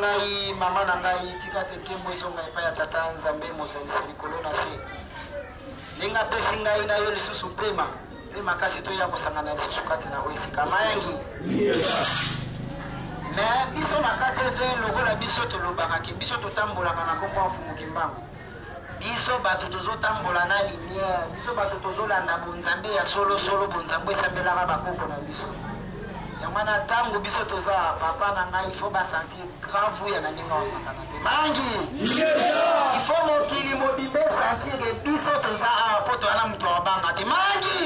ngai mama na ngai tika teke mweso ngai pa ya tata nzambe mozali likolo na se linga pesi ngai na yo lisusu pema pe makasi to ya kosangana lisusu kati na oesika mayangi me biso na kate te lokola biso tolobaka ke biso totambolaka na kombo afumu kimbango biso bato tozotambola na lumière biso bato tozolanda bonzambe ya solo bonzambe esambelaka bakoko na biso yango na ntango biso toza papa na ngai ifo basentir grave ya na ndenge osangana te mangi ifo mokili mobimbe sentir ke biso toza awa po towana moto abanga te mangi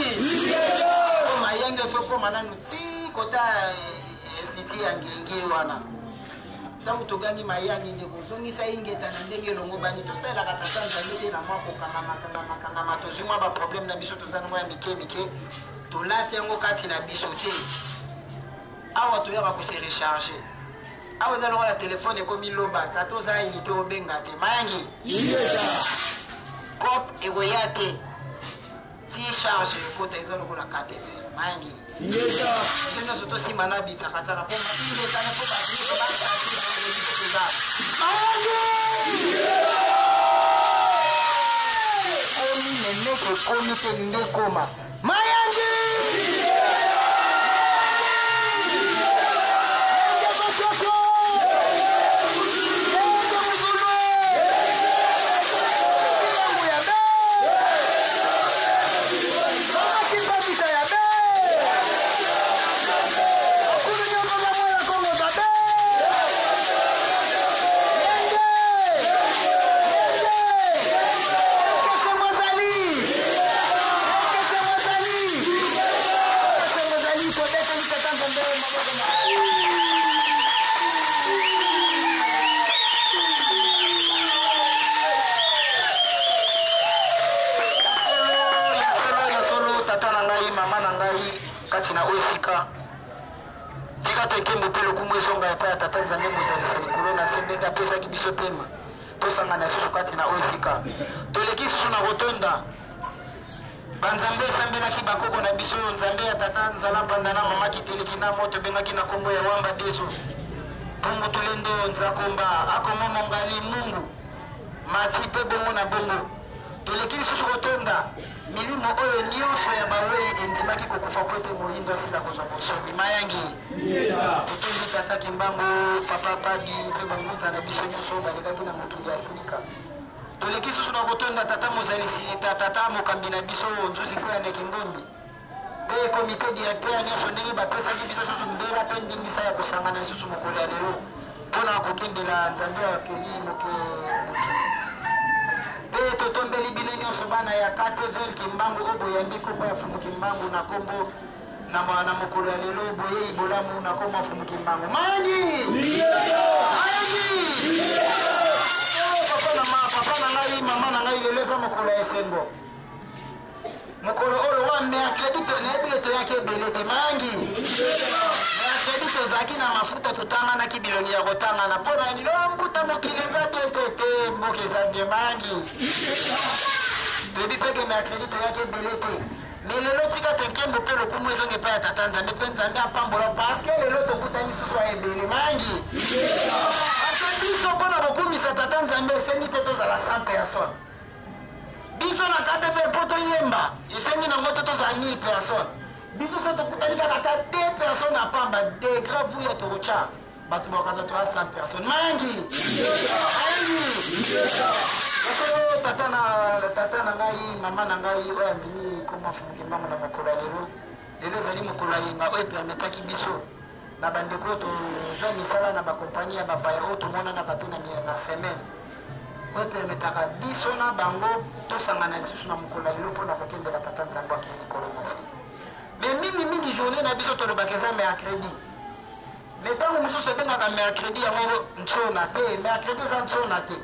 mayenge ifo koma nanu ti kota esiti ya ngenge wana ntango togangi mayangi nde kozongisa ingeta na ndenge elongo bani tosalelaka tata nzambe te na mwa kokangama tozwi mwa baproblème na biso toza na mwa ya mike tolati yango kati na biso te awa toyaka kose recharge awa eza lokola telefone ekomi loba tata oza unité obenga te mayangi cop ekoya te ti charge ekota eza lokola KTV mayangi biso nyonso tosimba na bitsakatsaka mpo matingetana mpo batinga mayangi komi meneke komi te linge koma mayangi na oesika tika tekembo pe lokumu ezonga epai ya tata nzambe mozalisa likolo na se ndenge apesaki biso pema tosangana lisusu kati na oesika toleki susu na kotonda banzambe esambelaki bakoko na biso oyo nzambe ya tata nzala mpanda na mama kiteleki na moto ebengaki na kombo ya wamba deso bongo tolendo nzakomba akomo mongali mungu mati pe bongo na bongo toleki lisusu kotonda milimo oyo nyonso ya bawei endimaki kokufa po ete moyindo asila kozwa bosomi mayangi totondi tata kimbango papa padi mpe bangunza na biso nyonso balekaki na mokili ya afrika toleki susu na kotonda tata mozalisi tata mokambi na biso nzuzi koyaneki ngombi mpe komite directeur nyonso ndenge bapesaki biso susu mbela mpe ndingisa ya kosangana lisusu mokolo ya lelo mpona kokendela nzambe akeli pe totombeli bino nyonso bana ya KTV kimbangu oyo boyambi kombo ya fumu kimbangu na kombo na mokolo ya lelo boyei bolamu na kombo ya fumu kimbangu mangi papa na ngai mama na ngai lelo eza mokolo ya esengo mokolo oyo wa mercredi nayebi toyaki ebele te mangi mercredi tozalaki na mafuta totanganaki biloni ya kotangana mpo na lombuta mokili eza te mboka eza bie mangi toyebi peke mercredi toyaki ebele te me lelo tika tekembo mpe lokumu ezonge epai ya tata nzambe mpe nzambe apambola parceke lelo tokutani susu ya ebele mangi ate biso mpona kokumisa tata nzambe esengi te tozala 100 personnes biso na KTV mpo toyemba esengi nango te tozala 1000 personnes biso so tokutani kaka ta 2 personnes apamba degra vuya tokotya bato bakaza toya 100 personnes mangi tata na ngai mama na ngai oyo andimi koma fumu kimbango na mokolo ya lelo ezali mokolo ya yenga oyo epermetaki biso na bandeko oyo tozwa misala na bakompani ya bapaya oyo tomonana bato na semaine oyo epermetaka biso na bango tosangana lisusu na mokolo ya lelo mpona kokendela tata nzambe akili likolo na se me mingi journée na biso tolobaka eza mercredi me ntango mosusu ebengaka mercredi yango ntsona te mercredi eza ntsona te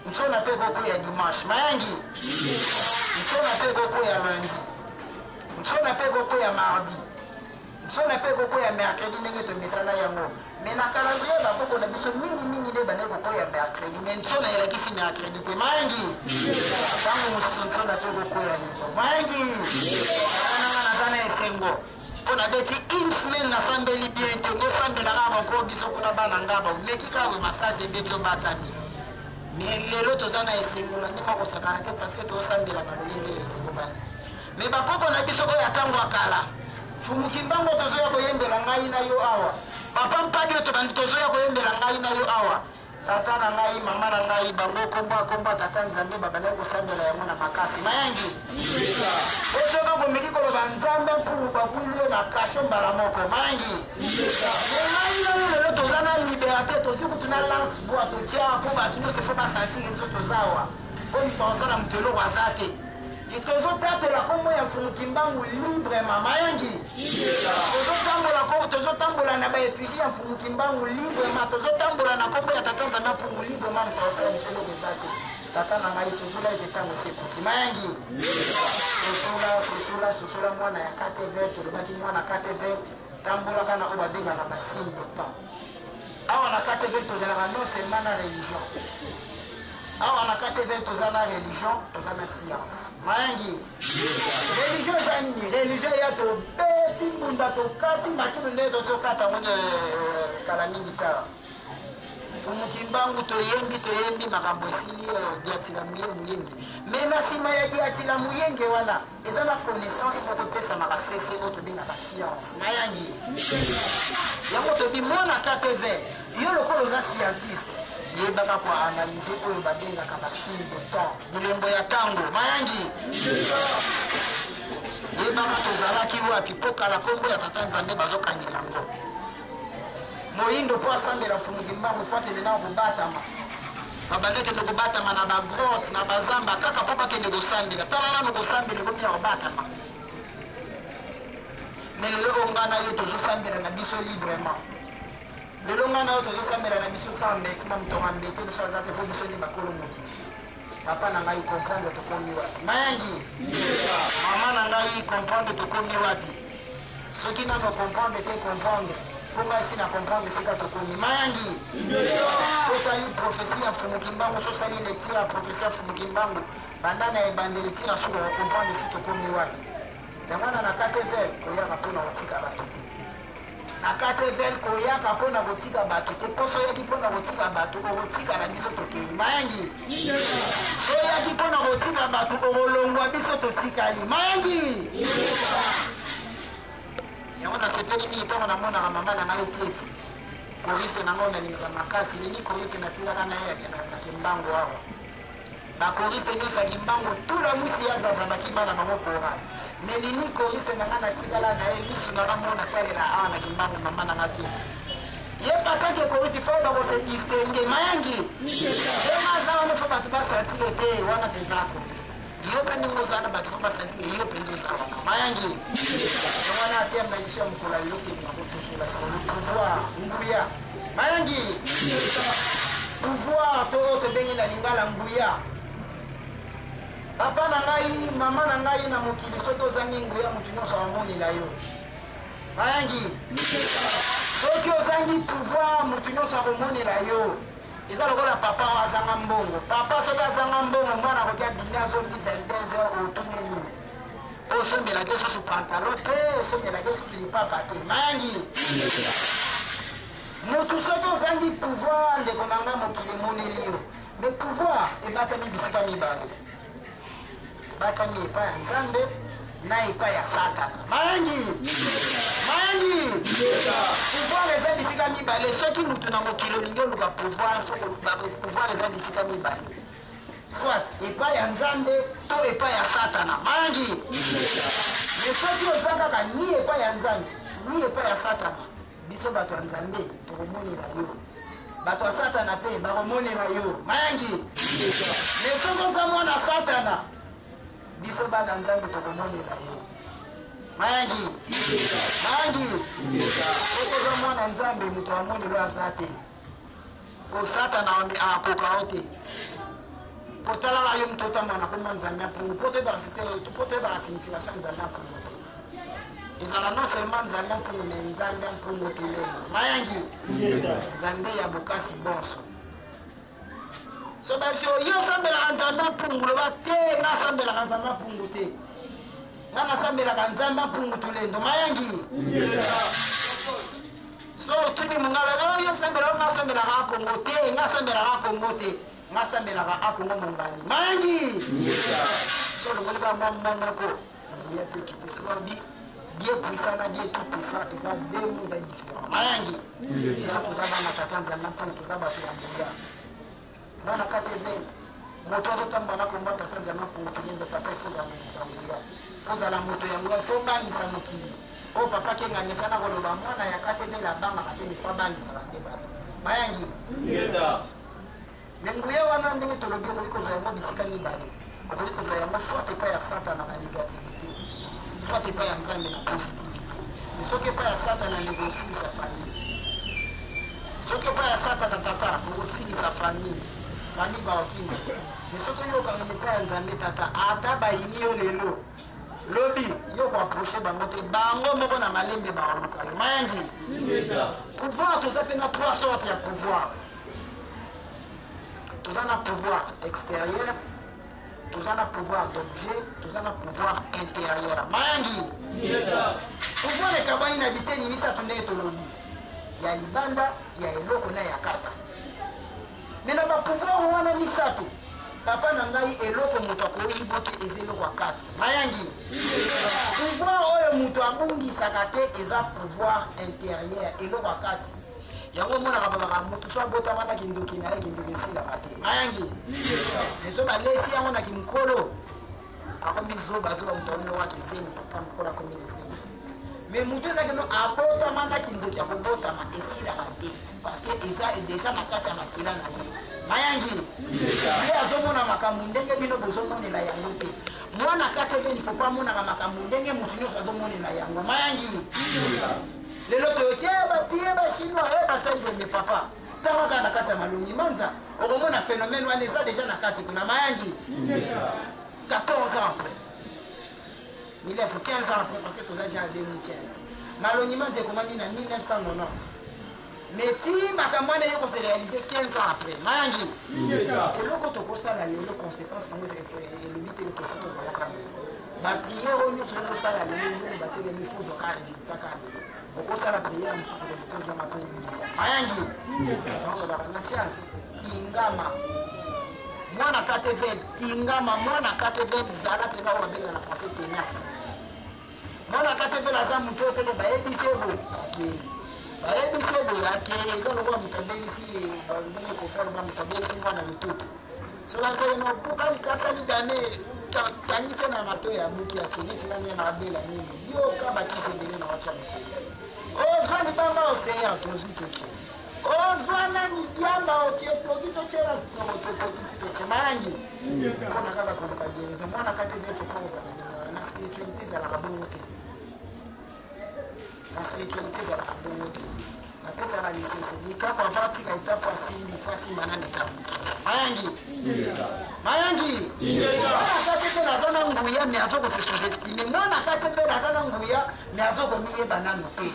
ntsona mpe kokoya dimanche mayangi ntsona mpe kokoya lundi ntsona mpe kokoya mardi ntsona mpe kokoya mercredi ndenge tomesana yango me na calendrier bakoko na biso mingi nde bane kokoya mercredi me ntsona elakisi mercredi te mayangi ntango mosusu ntsona mpe kokoya lizo mayangi ananga naza na esengo On a dit une semaine na sambeli bien te ngo sambela ngaba ko biso kuna bana ngaba mekika we masase beto batami mais lelo tozana esengola ndima ko sakana te parce que to sambela na lenge ko bana mais bakoko na biso ko yatango akala fumukimbango tozoya ko yembela ngai na yo awa papa mpadi to bandi tozoya ko yembela ngai na yo awa tata na ngai mama na ngai bango komba tata nzambe baba na ko sambela yango na makasi mayangi ozoka ko meki ko banzambe mpungu bakwilo na kasho mbala moko mayangi ngai na lelo tozana liberté toziku tuna lance bois to tia ko ba tuno se fo ba santi nzo tozawa ko mponsana mtelo wazate tozotatela kombo ya mfumukimbangu libre mama yangi tozotambola na baeffigie ya mfumukimbangu libre ma tozotambola na kombo ya tata nzambe mpungu libre ma mtosala misolo bezate tata na ngai sosola ete ntango sepuki mayangi sosola mwana ya KTV tolobaki mwana KTV tambolaka na oyo babengaka basigne de temps awa na KTV tozalaka non seulement na religion awa na KTV toza na religion toza na science mayangi religion eza nini religion ya tobeti mbunda tokati makilo nde tozokata ngo kala mingi kala mukimbangu toyembi makambo esili diatila muyengi me na nsima ya diatila muyenge wana eza na connaissance moko epesa makasese oyo tobengaka science mayangi yango tobi mwana KTV yo lokola oza scientiste yebaka ko analyse oyo babengaka basigne de temps bilembo ya ntango mayangi yebaka tozalaki wapi mpo kala kombo ya tata nzambe bazokangela ngo moyindo mpo asambela mfumukimbangu fatele na kobatama babandekende kobatama na bagrotte na bazamba kaka mpo bakende kosambela tala nano kosambela ekomi ya kobatama me lelo oyo nga na yo tozosambela na biso librement lelo nga na yo tozosambela na biso sans mbeti ma motonga mbete biso aza te mpo biso nde bakolo mokili papa na ngai comprendre tokomi wapi mayangi mama na ngai comprendre tokomi wapi soki nano comprendre te comprendre mpo ngai si na comprendre sika tokomi mayangi sosali prophésie ya mfumukimbangu sosali lecture ya prophésie ya mfumukimbangu banda na ebandeli ntina suka kocomprendre si tokomi wapi yango wana na KTV koyaka mpona kotika bato te na KTV koyaka mpona kotika bato te mpo soyaki mpona kotika bato okotika na biso tokei mayangi soyaki mpona kotika bato okolongwa biso totikali mayangi yango nasepeli mingi ntango namonaka mama na ngai teti koriste nango nalingaka makasi nini koriste natikaka na ye na kimbangu awa bakoriste nyonso ya kimbangu tula mwisi yazaza bakimana bango kora melini koriste nanga natikala na ye misu nakamona talela awa na kimbangu mama na nga teti ye pataki koriste fo bakose distingue mayangi emaza wana fo bato basantile te wana mpenza koriste yo mpe ndenge ozana bato fo basantile yo mpe nde oza wana mayangi wana aterme na biso ya mokolo ya lelo kelinga kotosola pouvoir nguya mayangi pouvoir to oyo tobengi na lingala nguya papa na ngai mama na ngai na mokili soki ozangi nguya motu nyonso amonela yo mayangi soki ozangi pouvoir motu nyonso akomonela yo eza lokola papa oyo azanga mbongo papa soki azanga mbongo mwana akokia bina azongi 22h otune nini osombelaki lisusu pantalo te osombelaki lisusu lipapa te mayangi motu soki ozangi pouvoir ndeko na nga mokili emoneli yo me pouvoir ebatami bisika mibale ebatami epai ya nzambe na epai ya satana mayangi pouvoir eza bisika mibale soki motu na mokili olingi oluka pouvoir eza bisika mibale soit epai ya nzambe to epai ya satana mayangi me soki oza kaka ni epai ya nzambe ni epai ya satana biso bato ya nzambe tokomonela yo bato ya satana mpe bakomonela yo mayangi me soki oza mwana satana biso bana nzambe tokomonela yo mayangi soki oza mwana nzambe moto amonelo aza te po satana akoka o te potalaka yo moto otambwana komba nzambe ya mpungu po toyebaka signification ya nzambe ya mpungu te ezala non seulement nzambe ya mpungu me nzambe ya mpungu tulema mayangi nzambe ya bokasi bonso so babiso yo osambelaka nzambe ya mpungu loba te nga asambelaka nzambe ya mpungu te ngana sambela kanzamba pungu tulendo mayangi so tuni mungala yo sambela ngasambela Kongo te ngasambela Kongo te ngasambela Kongo mungani mayangi so le ngona mama ko ya peki tisabi Dieu puissant Dieu tout puissant et ça deux mots différents mayangi ça pour ça na tatanza na pour ça ba tuambia na katebe moto atamba na komba tatanza na pour tunyenda papa faut za mutambia faut za la moto ya ngwa faut bangi sa mukili o papa kenga mesana ko loba mwana ya katebe la banga katebe fa bangi sa ndeba mayangi ngeta nenguye wana ndenge tolobio ko za mo bisika ni bale ko za ya mo soit pas ya satana na négativité soit pas ya nzambe na positivité soit pas ya satana na négocier sa famille soit pas ya satana tata négocier sa famille famille ba okima mais soit yo ka ni pas ya nzambe tata ata ba inyo lelo lobi yo ko approcher bango te bango moko na malembe ba oluka mayangi pouvoir to zape na trois sortes ya pouvoir to za na pouvoir extérieur tous en a pouvoir d'objet, tous en a pouvoir intérieur. Mayangi. Pouvoir de kabani n'habiter ni misa tunde tolobi. Ya libanda, ya eloko na ya kati. Mais na ba pouvoir wana misato. Papa nangai eloko muto ko iboke ezelo kwa kati. Mayangi. Pouvoir oyo muto abungi sakate eza pouvoir intérieur eloko kwa kati. Yango mona kababa mutu so bota mata kindoki na kindoki sila kate mayangi neso ba lesi yango na kimkolo akomi zoba mutone wa kizeni papa mkola komi lesi mais mutu za kino abota mata kindoki abota ma esila kate parce que eza déjà na kati ya makila na ye mayangi ye azomona makambo ndenge bino bozomonela yango te mwana kate be il faut pas mona makambo ndenge mutu nyonso azomonela yango mayangi lelo toyoke bapie bachinois oyo basalile me papa ntango kaka na kati ya malongi manza okomona phénomène wana eza déjà na kati kuna mayangi 14 ans après milef 15 ans après parce que toza déjà en 2015 malongi manza ekomami na 1990 mais ti makambo wana eye kose réalise 15 ans après mayangi eloko tokosala lelo conséquence yango elobi te tofa tozalaka bapriere oyo nyonso okosala lelo batelemi fo zoka résultat kaka okosala prière mosusu kolitoza makoyebisa mayangi na siansi tingama mwana kateved tingama mwana kateved zala mpena oyo babenga na français tenace mwana kateved aza moto oyo pele bayebisi ebo akei bayebisi ebo akei eza lokola moto abengisi ndenge kofaloba moto abengisi mwana mitutu so bakoyeno puka likasa libane tangise na mato ya buki akei tinamia na abela nini yoka bakisi ebele na wacha mokolo ozwani bamba oseya tozitoke ozwana niyamba otietogisochera totogisitoche mayangi kona kaka kolokageza mwana katebefokoza na spiritualité ezalaka bongo te na spiritualité ezalaka bongo te napesaka lisese likako avatika etapo asimbi fasimba na metabu mayangi mayangi mwana katepe naza na nguya me azokose sous-estime mwana katepe naza na nguya me azokomiyeba nano te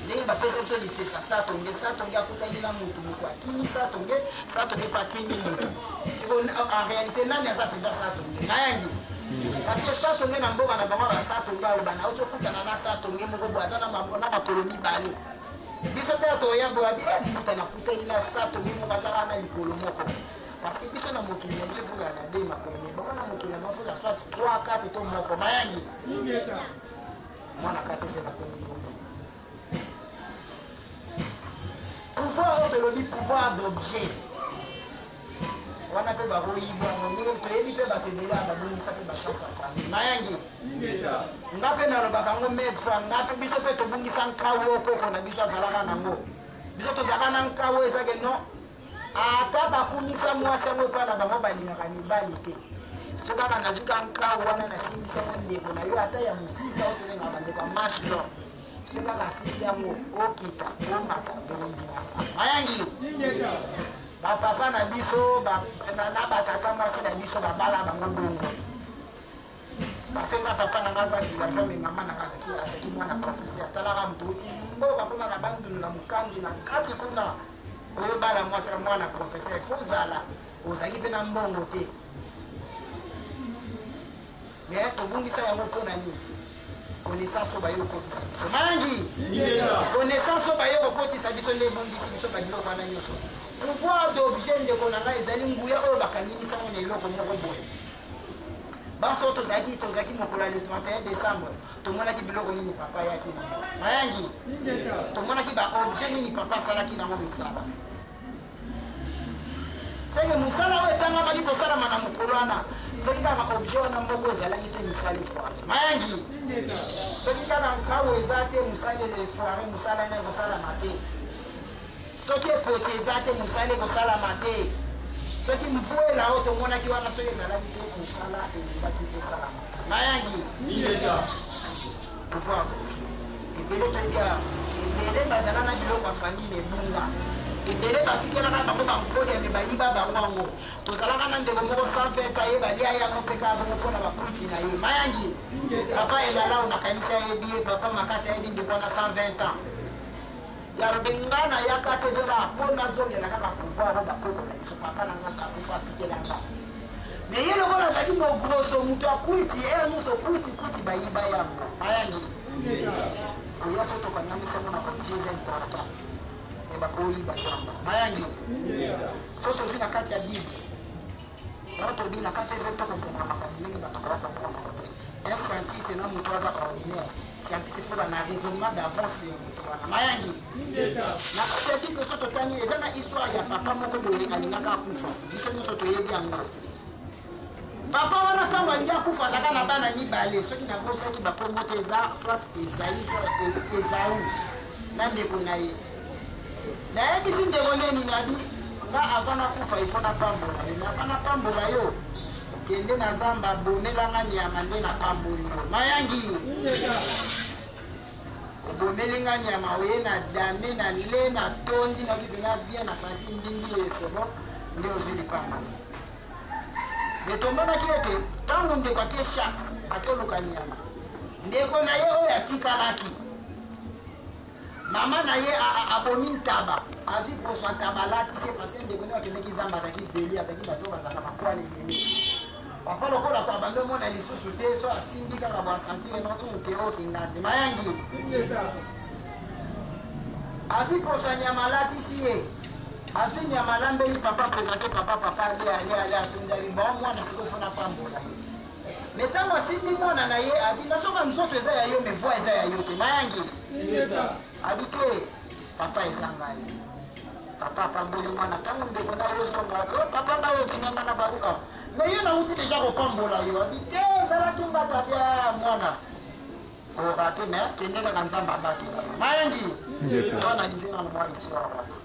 ndenge bapesa biso lisesa satonge akutani na mutu moto akimi satonge po akimi mutu siko en réalité nani aza mpenza satonge nayangi parce que satonge na mboka na bango basatonge aloba na otokutana na satonge moko boye aza na makolo mibale biso mpe toya boye abimuta nakutani na satonge moko azaka na likolo moko parce que biso na mokili na biso fozala na de makolo miboko na mokili na mafoza soit 3 4 to moko mayangi mwana kate mpe bakomi pouvoir oyo pouvoir d'objet wana mpe bakoyibwa ndenge toyebi mpe bato ebele babongisa mpe bachance ya famille mayangi nga mpe nalobaka yango maître nga mpe biso mpe tobongisa nkawu okoko na biso azalaka nango biso tozalaka na nkawu ezake non ata bakumisa mwasi yango epa na bango balingaka mibali te so kaka nazuka nkawu wana nasimbisango ndeko na yo ata ya mosika otolenga bandeko ya marche lor senga kasiki yango okita omata bolondima mayangi bapapa na biso na batata mwasi na biso babala bango bongo basenga papa nanga aza village me mama nanga azaki mwana professeur atalaka moto oti mboka kuna na bandunu na mokangi na kati kuna oyobala mwasi na mwana professeur fo ozala ozalaki mpe na mbongo te mais tobungisa yango mpona nini connaissance oyo bayo kokotisa biso mangi connaissance oyo bayo kokotisa biso nde ebongisi biso babiloko wana nyonso pouvoir d'objet ndeko na ngai ezali nguya oyo bakangimisango na eloko moko boye banso tozalaki mokolo le 31 décembre tomonaki biloko nini papa yaki nango mayangi tomonaki baobjet nini papa asalaki nango mosala seke mosala oyo etangamaki kosalama na mokolo wana soki kaka objet wana moko ezalaki te mosala efoire mayangi soki kaka nkawo eza te mosala efoire mosala na ekosalama te soki ekoti eza te mosala ekosalama te soki mvuela oyo tomonaki wana soki ezalaki te mosala elingaki te salama mayangi pouvoir ebele toya ebele bazala na biloko ya famille ebunga ebele batikelaka bango bankoli ame bayiba bango yango tozalaka na ndeko moko 120 aye balia yango mpe kaka bongo mpona bakulti na ye mayangi papa elala oyo nakanisi ayebi ye papa makasi ayebi ndeko wana 120 ans yarobe nga nayaka te mpona mpo nazongela kaka pouvoir o bakoko na biso papa na ngaka akufa atikelanga me ye lokola azali mogroso moto akwiti ere nyonso kwiti bayiba yango mayangi oya so tokangamisango na baobjet eza important me bakoyiba yango mayangi so tobi na kati ya bible oyo tobi na kati ya tokoponga makambo ndenge batokobakomprendre te un scientiste na moto aza ordinaire scientiste fo bana raisonnement d'avance moto wana mayangi na kati ya bible so totani eza na histoire ya papa moko boye alingaka akufa biso nyonso toyebi yango papa wana ntango alingi akufa azaka na bana mibale soki nabosaki bakombo te eza soit ezau na ndeko na ye nayebisi ndeko neni nabi nga ava nakufa ifo napambola ye ava napambola yo okende na zamba abomelanga nyama nde napamboli yo mayangi obomelinga nyama oye na dame na le na tondi na bibi na bien na santi ndingi esebo nde ozwi lipambola metombanaki ete ntango ndeko ake chasse akoluka nyama ndeko na ye oyo atikalaki mama na ye abomi ntaba azwi poso ntaba alati se parce ndeko ne akendeki zamba azalaki veli azalaki bato bazalaka makwale veli papa lokola to abandi omona lisusu te so asimbi kaka boasantire noke okingati mayangi azwi poso ya nyama alatisi ye azwi nyama alambeli papa présente papa ale atundali bao mwana sikofuna pambola ye me ntango asimbi mwana na ye abi nasoka misoto eza ya yo me voi eza ya yo te mayangi abi ke papa eza ngai papa apamboli mwana ntango ndeko na yo songa papa na yo tinanga na baruka me ye nauti deja kopambola yo abi te ezalaki ngata bya mwana orate me kende kaka nzambe abaki mayangi to analize na mwa histoire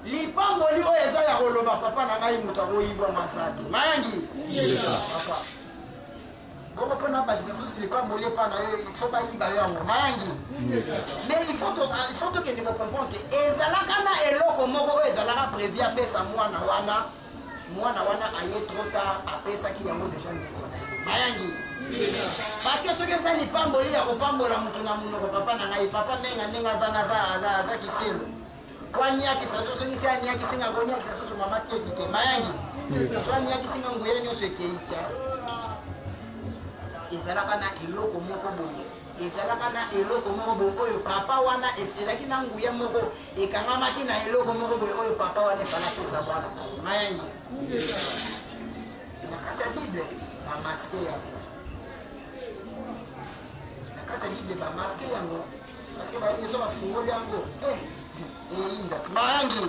lipamboli oyo eza ya koloba papa na ngai moto akoyibwa masaki mayangi papa bongo mpona badisa susi lipamboli epa na yo ifo bayiba yo yango mayangi mais ifo tokende kocomprendre ke ezalaka na eloko moko oyo ezalaka prévu apesa mwana wana aye trop tard apesaki yango deja ndeko na ye mayangi parce que soki eza lipamboli ya kopambola moto na monoko papa na ngai papa menga ndenge aza kiselo waniakisa soki se aniakisinga ngo niakisa susu mama tieti te mayangi so aniakisinga nguyele nyonso ekei te ezalaka na eloko moko boye ezalaka na eloko moko boye oyo papa wana ezalaki na nguya moko ekangamaki na eloko moko boye oyo papa wana efalapesa bwana mayangi na kati ya bible bamaske yango na kati ya bible bamaske yango parceke bayeso bafungoli yango eyinda mayangi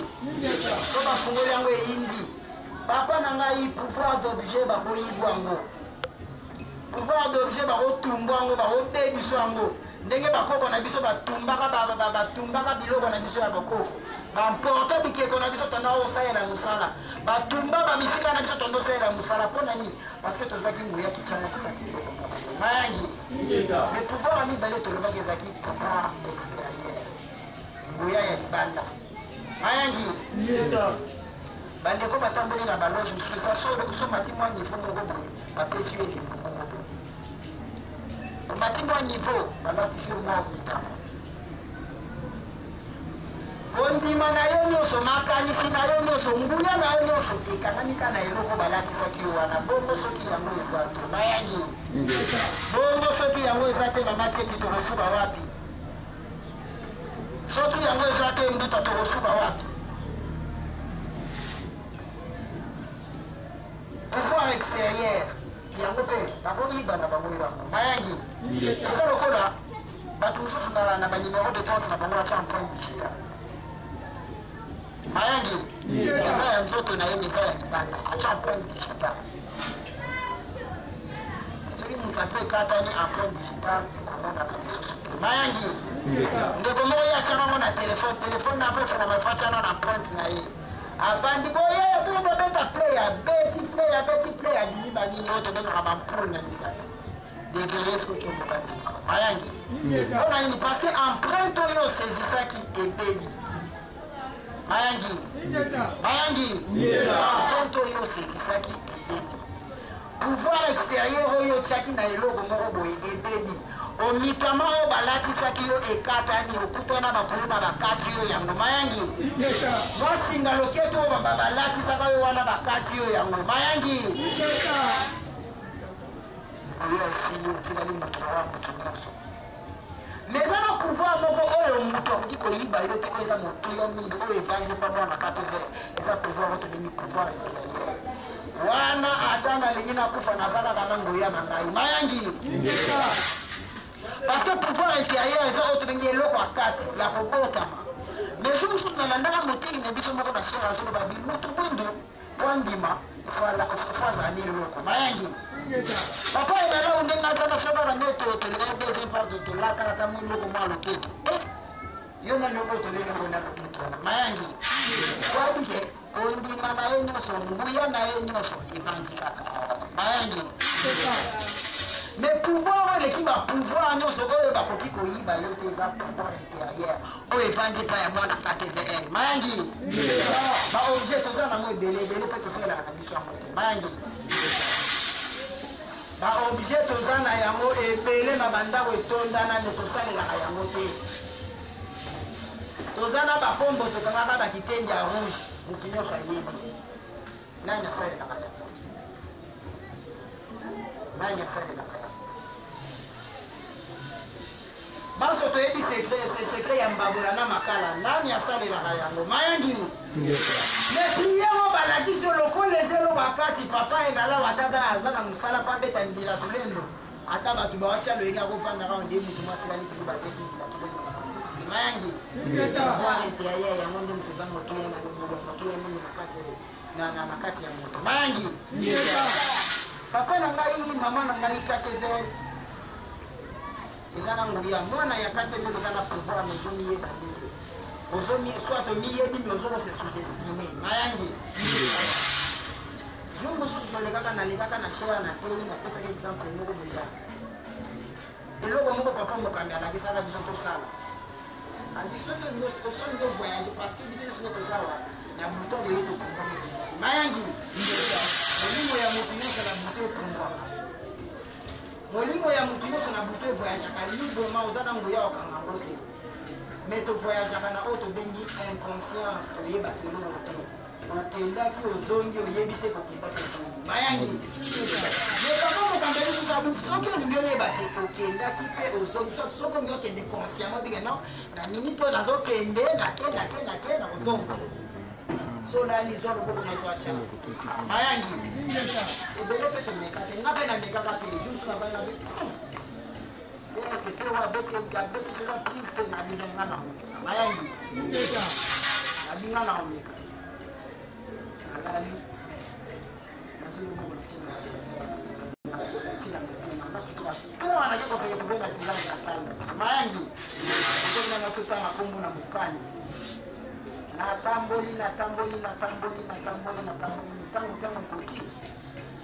so bafungoli yango eyindi papa na ngai pouvoir d'objet bakoyibwa yango pouvoir d'objet bakotumba yango bakobebiso yango ndenge bakoko na biso batumbaka biloko na biso ya bakoko bamporte bikeko na biso tondo osalela mosala batumba bamisika na biso tondo osalela mosala mpo na nini parceke tozwaki nguya kicanga kokati mayangi me pouvoir ya mibale tolobaki ezalaki pouvoir extérieur nguya ya libanda mayangi bandeko batamboli na baloge mosusu eza so mati mwa niveau moko boye bapesi yo elembo moko boye omati mwa niveau balatisi yo mwa vitamo kondima na yo nyonso maka makanisi na yo nyonso nguya na yo nyonso ekanganika na eloko balatisaki yo wana bongo soki yango eza te mayangi bongo soki yango eza te mama tieti tokosuka wapi soki yango eza te mbuta tokosuka wapi pouvoir extérieur yango mpe bakoyiba na bango yango mayangi eza lokola bato mosusu na banimero de compte na bango batya empoint digital mayangi eza ya nzoto na ye eza ya libanda atya empoint digital soki mosapi ekatani empoint digital ekomona na lisusu te mayangi ndeko moko ye atyangango na telefone na apefuna mafatyana na empoint na ye afandi boye tobeta play ya beti abimi banini oyo tobengaka bampule na misato degré soki omokati mayangi mpona nini parce que empreinte oyo osezisaki ebebi mayangi empreinte oyo osezisaki ebebi pouvoir extérieur oyo otyaki na eloko moko boye ebebi omitama oyo balatisaki yo ekatani okutana bakoloma bakati yo yango mayangi basinga loketo oyo balatisaka yo wana bakati yo yango mayangi oyo esili otikali moto wa moto nyonso mais eza na pouvoir moko oyo moto akoki koyiba yo te eza moto yo mingi oyo evangi mpango na kate vert eza pouvoir oyo tobengi pouvoir extérieur wana ata nalingi nakufa nazalaka na ngoya na ngai mayangi parce que pouvoir intérieur eza oyo tobengi eloko ya kati ya kobotama mais jo mosusu nalandaka motei na biso moko na chere azoloba moto mwindo wandima fo azali eloko mayangi papa ezala ndenge azana febara nde toteleka deuxième part tolataka mo eloko mwa loketo yo nani oko tolelengo na loketo wana mayangi wabike kondima na ye nyonso nguya na ye nyonso evandi kaka mayangi mais pouvoir eleki bapouvoir nyonso oyo bakoki koyiba yo te eza pouvoir intérieur oyo evandi mpa ya mwana kate vr mayangi baobjet toza nango ebele mpe tosalelaka na biso yango te mayangi baobjet toza na yango ebele na bandako etondana nde tosalelaka yango te toza na bakombo tokangaka bakitendi ya rouge motu nyonso ayebi nani asalelaka yango nani asalelaka yango baso toyebi sekret ya mbabola na makala nani asalelaka yango mayangi me priere balakisi lokola ezelo bakati papa engala wataza aza na mosala mpa mbeta mbila tolendo ata bato bawatya loyengi akofandaka onde motu mwatikali kili baketi mbila tolendo mayangi pouvoir intérieur yango nde moto eza motoya mingi na kati ya moto mayangi papa na ngai mama na ngai kateve eza na nguya mwana ya kateve eza na pouvoir ozomiyeba mingi soit omiyebi mi ozokose sous-estime mayangi jour mosusu nalekaka na shera na tei napesaki exemple moko boya eloko moko papa mokambi alakisaka biso tosala andi soki osongi ovoyage parce que biso nyonso tozawa na buto boye tokumbami mayangi molimo ya motu nyonso na buto ekumbwaka molimo ya motu nyonso na buto evoyageaka librema oza na nguya okangango te mais tovoyageaka na oyo tobengi inconscience toyeba eloko te okendaki ozongi oyebi te kokendaki ozongi mayangi papa mokambeli kuzabuki soki olingi oyeba te okendaki mpe ozongi soki ongi okende consciemment obike non na minute oyo nazokende nake na kozonga solali zwa loboko na toatya mayangi ebele mpe tomeka te nga mpe namekaka te joursu na bana eske te oyo abeti eza prise te nabinga na omeka mayangi nabinga na omeka alali nazoloboko natinaaanaki koseke tobena kilanga katanga mayangi okoinanga totanga kombo na mokani natamboli ntango koki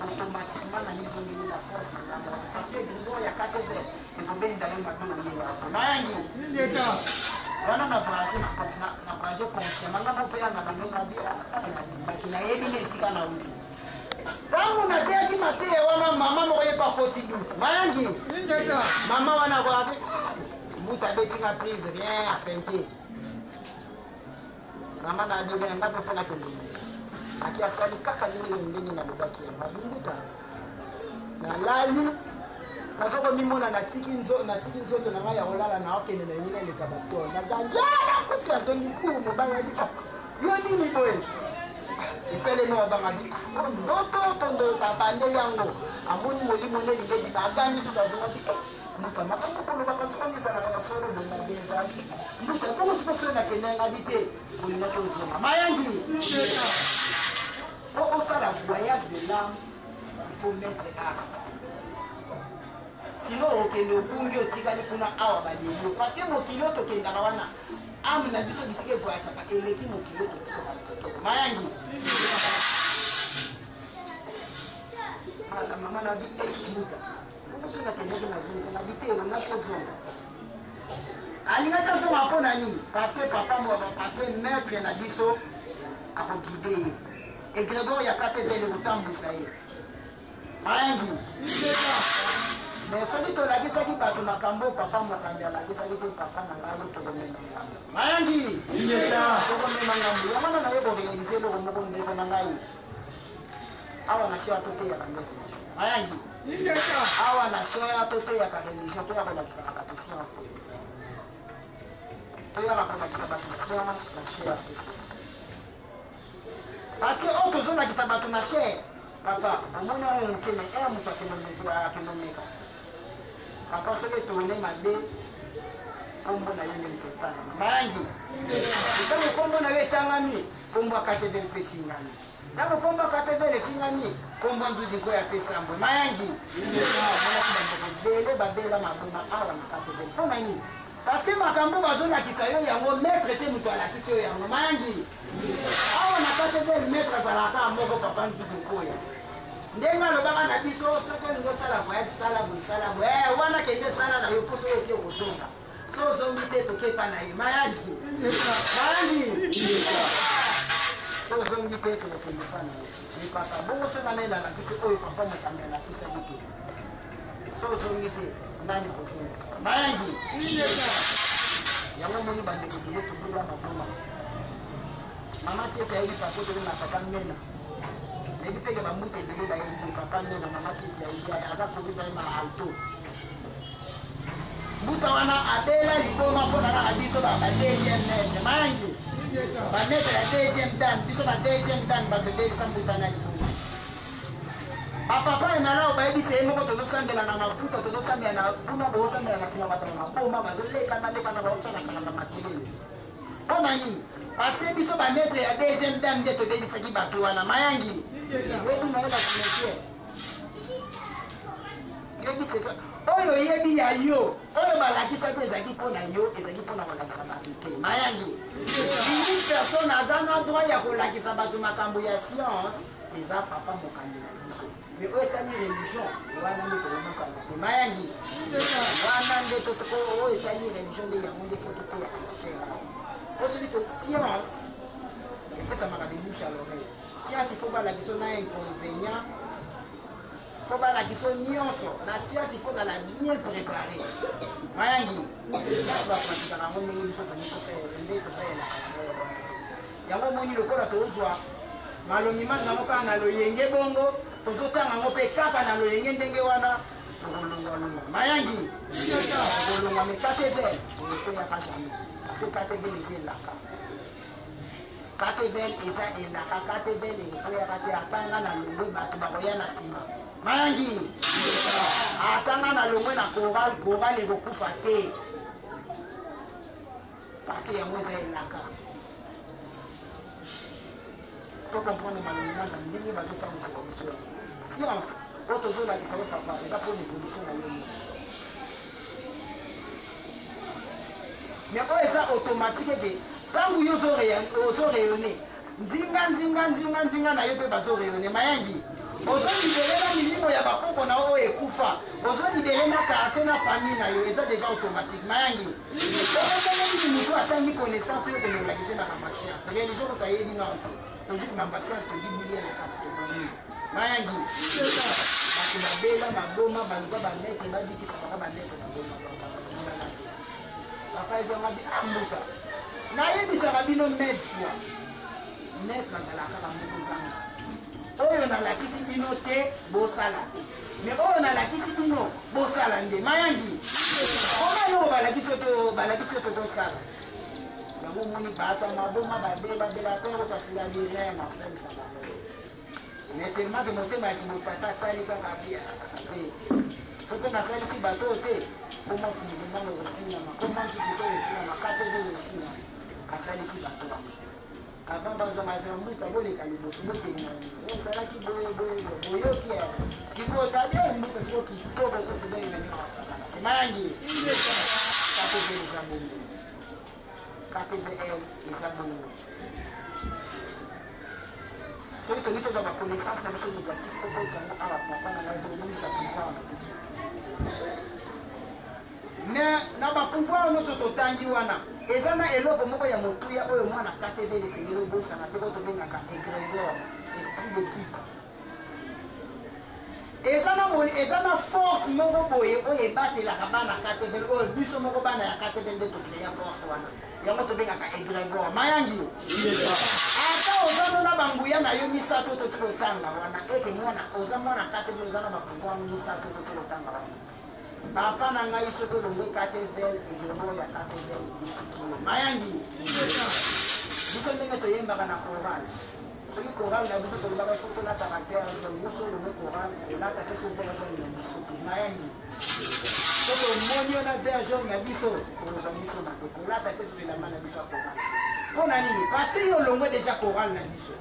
automatiquement na nizongeli la force nanga parce que gringo ya kateve ekobenda yo mabino yeyako mayangi wana na voyage consciemment nga mopeyanga nanongabaki nayebi na esika na uti ntango nateyaki mateya wana mama moko ye pakoti duti mayangi mama wana koape mbuta abetinga prise rien afenke mama na bebe ngapo fona pendo akia sali kaka nini na lobaki ya mabunguta na lali nazoko mimona na tiki nzoto na ngaya olala na okene na yina le kabato na gala ko fia zongi ku mo banga di yo nini boy isele no banga di ndoto tondo tabande yango amoni molimo ne ndi bagani so zonga di muka makako ko ba kantsoni sana na solo do na beza muka ko so so na kenanga dite ko ina ko so mayangi au ça voyage de l'âme, il faut mettre astre. Sinon, on ne peut pas tirer pour awa badelo parce que mon kilo to kenda wana am na biso bisike voyage pa eleki mon kilo to tika mayangi ala mama na bi ekibuta ko so na kenda na zoni na bitelo na ko zoni ali na taso hapo na nini parce que papa mo parce que maître na biso a guider et Grégoire ya kate de lutambu saye mayangi mais celui to la kisa ki bato makambo papa makambi la kisa ki papa na ngalo to komena mayangi to komena ngambu yamana na yebo réaliser lo mo ko ndeko na ngai awa na shia to ya kango mayangi awa na shia to ya ka religion to ya ko la kisa ka to science to ya ko la kisa ka to science na shia parce que on peut zona kisa bato na shia papa amona on kene e muto kenomeka papa soki tourne mabe kombo na yenge mpetana mangi ntango kombo na ye etangami kombo akateve mpe fingami ntango kombo akateve fingami kombo nzuzi nko ya pe sambwe mayangi monaki bandeko bele babela maboma awa na kateve mpo na nini parce que makambo bazolakisa yo yango maître te moto alakisi yo yango mayangi awa na kateve maître azalaka moko papa nzuzi nkoya ndenge alobaka na biso soki olingi osala voyage sala boye sala boye wana kende sala na yo mposo oyoki okozonga so ozongi te tokepa na ye mayangi so ozongi te tokokepa na ye epaka bongo so namela na biso oyo papa mokambi alakisa bito so ozongi te nani kozongisa mayangi yango moni bandeko tolo tobula maboma mama tiete ayebi papo tolo na papa mena nebi peke bamute ebele bayebi papa nena mama tiete ayebi aza kobisa ye mama alto mbuta wana abela liboma mpona kaka biso ba deuxième mètre mayangi bametre ya deuxième dan biso ba deuxième dan babebelisa mbuta na liboma bapapa enala bayebisa ye moko tozosambela na mafuta tozosambela na kuna bozosambela na nsima bato na maboma bazolekana baocanakanaka makelele mpo na nini parce que biso bametre ya deuxième dan nde tobebisaki bato wana mayangi webi na ye bakometie yebiseka oyo yebi ya yo oyo balakisa mpe ezalaki mpo na yo ezalaki mpo na kolakisa bato te mayangi une personne aza na droit ya kolakisa bato makambo ya science eza papa mokambi na biso mais oyo etali religion wana nde tokomokanga te mayangi wana nde oyo etali religion nde yango nde fo tokoyaka na chere po soki to science epesamaka de bouche à l'oreille science ifo balakiso na inconvénient faut pas la question nyonso na science il faut la bien préparer mayangi ça va pratiquer na ngoni ni so tani ko nde ko sala yango moni lokola tozwa malomi manza moka na loyenge bongo tozotanga ngope kaka na loyenge ndenge wana tolonga mayangi tolonga mekate be ko ya kashami parce que kate be c'est là kate be eza enda kate be ni ko ya kate atanga na lombe bato bakoya na sima mayangi atanga na lomwe na koral ekokufa te parce que yango eza elaka to comprendre malonimanga ndenge bazotangisa biso science oyo tozolakisa yo papa eza mpo évolution na yo mais oyo eza automatique ete ntango yo ozoreyone nzinga na yo mpe bazoreyone mayangi ozolibelela milimo ya bakoko na oyo ekufa ozolibele na karte na famille na yo eza déjà automatique mayangi okomonini moto atangi connaissance oyo tonololakise na bamasiance religion koto ayebi na oto tozwi bamasiance tobibilie na kati toboni mayangi bato babela maboma baluka bandeke babikisa baka bandeke na boma papa ezangabi ambuka nayebisaka bino maître fois maître azalaka bambokozanga oyo nalakisi bino te bosala te mais oyo nalakisi bino bosala nde mayangi omani oyo balakisi oyo tosala yango moni bato maboma babela pe oyo kasila bien naosalisaka mais tellement que motema ya kimopata atali kaka bia soki nasalisi bato oyo te komafunimbango kofinama komansusuto efinama katede efinama asalisi bato bango avant bazonga eza mbuta boleka liboso botelina osalaki boyoki sikoyo tabia mbuta sikoyo kitoko sokizainaniasakana emayangi KTVL eza bongo KTVL eza bongo soki toki tozwa baconnaissance na biso négative tokosango awa papa na ngai tomonisa pouvoir na biso na bapouvoir nyonso totangi wana eza na eloko moko ya motuya oyo mwana KTVL esengeli obosana te oyo tobengaka égrégore esprit d'équipe eza na force moko boye oyo ebatelaka bana KTVL oyo biso moko bana ya KTVL nde tokreya force wana yango tobengaka égrégore mayangi ata ozano na banguya na yo misato to tokotanga wana eke mwana oza mwana KTVL oza na bapouvoir misato to tokotanga wana papa na ngai soki olongwe KTVL égrégore ya KTVL etikilo mayangi biso ndenge toyembaka na chorale soki chorale na biso tolobaka fo tolata batere nyonso olongwe chorale olata pe sovere jaune na biso te mayangi soki omoni yo na vere jaune ya biso kozwa biso na te kolata pe soelamba na biso ya chorale mpo na nini parce que yo olongwe deja chorale na biso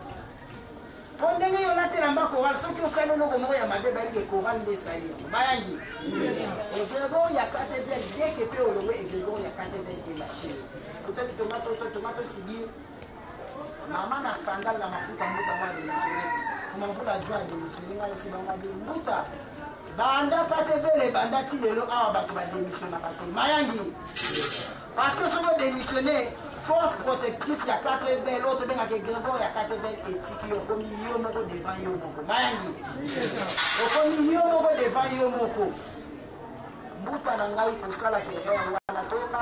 po ndenge yo latelamba chorale soki osali eloko moko ya mabe bayike chorale nde esali yango bayangi égrégore ya KTVL bieke mpe olongwe égrégore ya KTVL elache totoki tomato sibi mama na scandale na mafuta mbuta mwa démissione fumamvula jwa démissione ngai osibanga bi mbuta banda KTVL ebanda ti lelo awa bato badémissionaka te mayangi parce que soki odémissionne force protectrice ya KTVL oyo tobengaka égrégore ya KTVL etiki okomi yo moko devant yo moko mayangi okomi yo moko devant yo moko mbuta na ngai kosala égrégore wana toyoka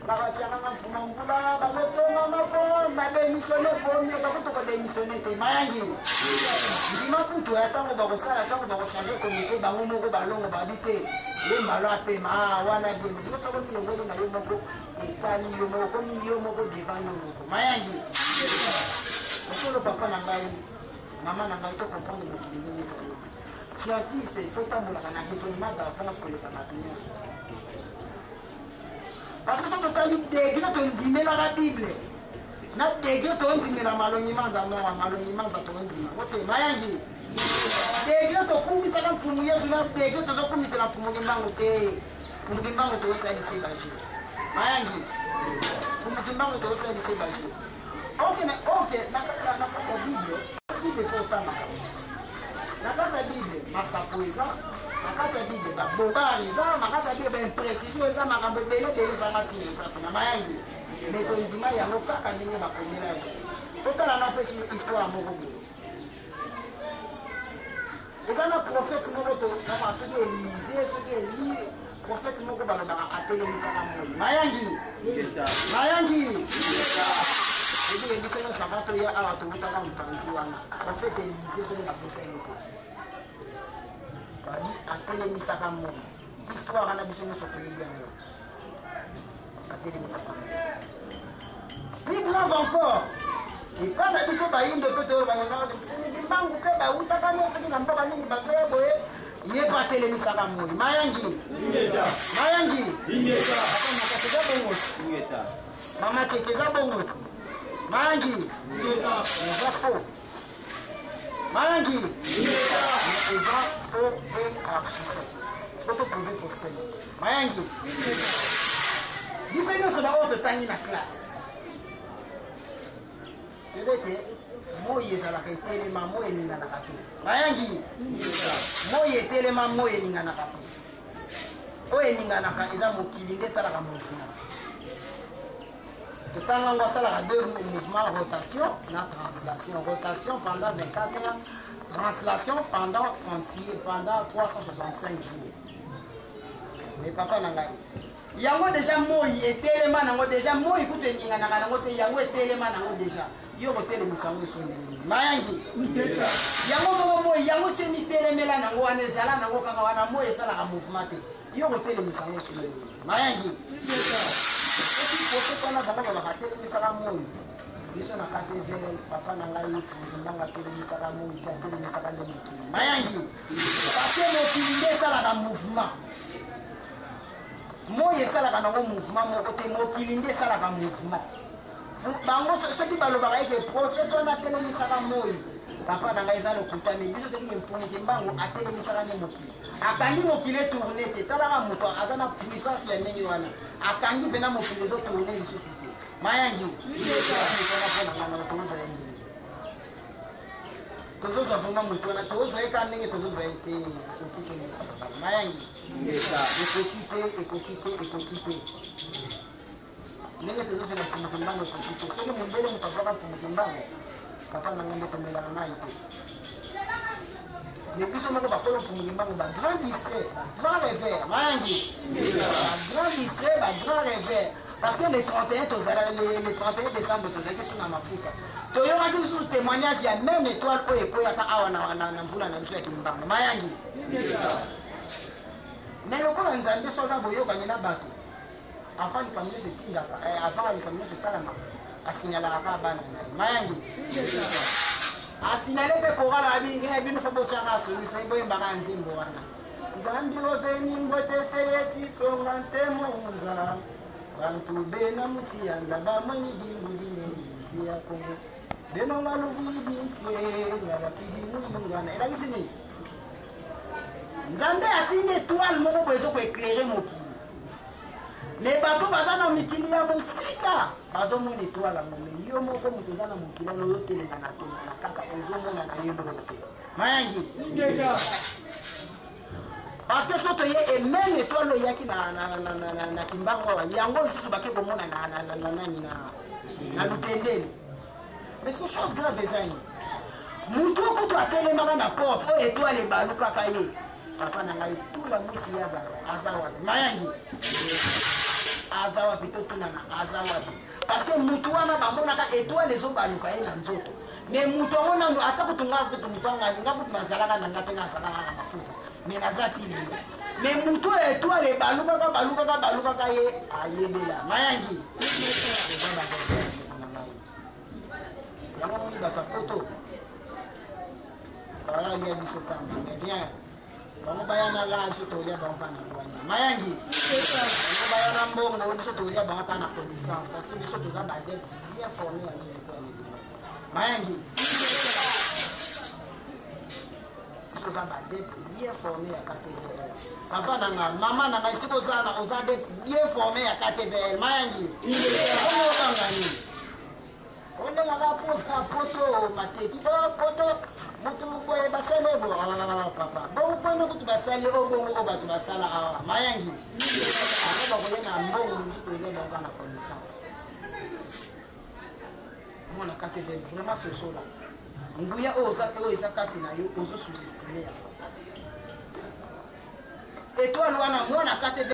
babatiakanga mfuma mbula bazotonganga po badémissionne bakutu kodémissionne te mayangi ndima kutu ya ntango bakosala ntango bakochange komite bango moko balongo babi te ye mbalo apema wana bien nyosoko milongoli na yo moko etali yo moko komi yo moko devant yo moko mayangi okolo papa na ngai mama na ngai tokomprendre mokili ndenge ezali scientiste ifo tambolaka na raisonnement d'avance koleka bato nyonso parce que so totali degré tondimelaka bible na degré tondimela malongima nzamora malongima nza tondima ote mayangi degré tokumisaka mfumu yesu na degré tozokumisela mfumu limbango te mfumu limbango tozosalise baje mayangi mfumu limbango tozosalise baje ok na kati ya bible fo otamaka na kati ya bible masapo eza na kati ya bible babobari eza na kati ya bible baimprécision eza makambo ebele ezanga tina eza kuna mayangi me tondima yango kaka ndenge bakomela yango totala na mpe histoire moko boye eza na prophète moko tokama soki élise soki eli prophète moko balobaka atelemisaka moi mayangi ebile biso nyonso ava toya awa towutaka mopanzi wana prophète élise soki baposani te babi atelemisaka moi histoire wana biso nyonso toyebi yango atelemisaka moi plus grave encore epa na biso bayimbe mpe toyo banyangalimbangu mpe bawutaka soki na mboka mingi bazoya boye ye mpe atelemisaka moi mayangi eza bongoti mama teke eza bongoti mayangi eza fo mayangi eza fo mpe archite soto prouve faustin mayangi biso nyonso baoyo totangi na classe ete moi ezalaka etelema moi eninganaka te mayangi moi etelema moi eninganaka te oyo eninganaka eza mokili nde esalaka mouvement totanga ngo asalaka deux mouvement rotation na translation rotation pendant 24 heures translation pendant 365 jours mais papa na ngai yango déjà moi etelema nango déjà moi kutu eninganaka nango te yango etelema nango déjà yo kotelemisa yango eso ndenge mayangi yango moko moi yango se mitelemela nango wana ezala nango kaka wana moi esalaka mouvement te yo kotelemisa yango eso ndenge mayangi esi pote mpona bango balaka telemisaka moi biso na KTVL papa na ngai mbanga telemisaka moi telemisaka nde mokili mayangi parce mokili nde esalaka mouvement moi esalaka nango mouvement moko te mokili nde esalaka mouvement bango soki balobaka eke prophète wana atelemisaka moi papa na ngai eza lokutami biso toki mfumuki mbango atelemisaka nde mokili akangi mokili etourne te talaka moto aza na puissance ya ndenge wana akangi mpena mokili ezotourne lisusu te mayangi tozozwa vrima motu wana tozozwa ye ka ndenge tozozwa ye te mayangi ekoki te ndenge tozozwa na mfumuki mbango ekoki te soki mondele moto azwaka mfumuki mbango papa na ngai nde tomelaka ngai te mais biso moko bakolo mfumuki mbango bagrand distrait bagrand revers mayangi bagrand distrait bagrand revers parce que le 31 tozala le 31 décembre tozalaki su na mafuta toyokaki lisusu témoignage ya même étoile oyo ekweyaka awa na mvula na biso ya kimbango mayangi mais lokola nzambe so aza boyokani na bato avant likambo nyonso etindaka avant likambo nyonso esalama asinyalaka kaka bana mayangi asinyale mpe korala bino fo botyanga asoniso boyembaka nzimbo wana nzambi oveni mbotete yetisonga ntemonza bantu bena mutiyanda bamani dingudinendi ya kongo benonga luvudintie ngabapidi mulungana elakisi nini nzambe atindi étoile moko boye ezokoéclaire mokili mais bato baza na mikili ya mosika bazomona étoile yango me yo moko moto oza na mokili wana oyotelenga na tolana kaka ozomona na ye moko te mayangi parce que soto ye emene étoile oyaki na kimbango awa yango lisusu bake komona nani na lutendele mais ce que chose grave ezani motu okutu atelemaka na porte oyo étoile ebalukaka ye papa na ngai tula mwisi ye aza wapi mayangi aza wapi totunana aza wapi parce que motu wana bamonaka étoile ezobaluka ye na nzoto mais motu yango nano ata kutungaka kutu motu anga nga kutu nazalaka na nga te nazalaka na mafuta mais naza tili mais motu oyo étoile ebalukaka ye ayebela mayangi yango moni bato apoto bayalia biso pamba mais bien bango baya na la biso tolia bango mpa na lwanya mayangi bango baya na mbongo biso tolia bango mpa na connaissance parce que biso toza badete bien formé ya nzeko ya ledi mayangi biso toza badete bien formé ya KTVL papa na nga mama na nga esi oza dete bien formé ya KTVL mayangi okanga nini ondengaka poto mateki poto moto boye basali ebo papa bongo mpona kutu basali obongo oyo bato basala awa mayangi ango bakoye na mbongo mosu toyele bango na connaissance omona KTVL vraiment sosola nguya oyo eza kati na yo ozo sous-estime yango étoile wana mwana KTVL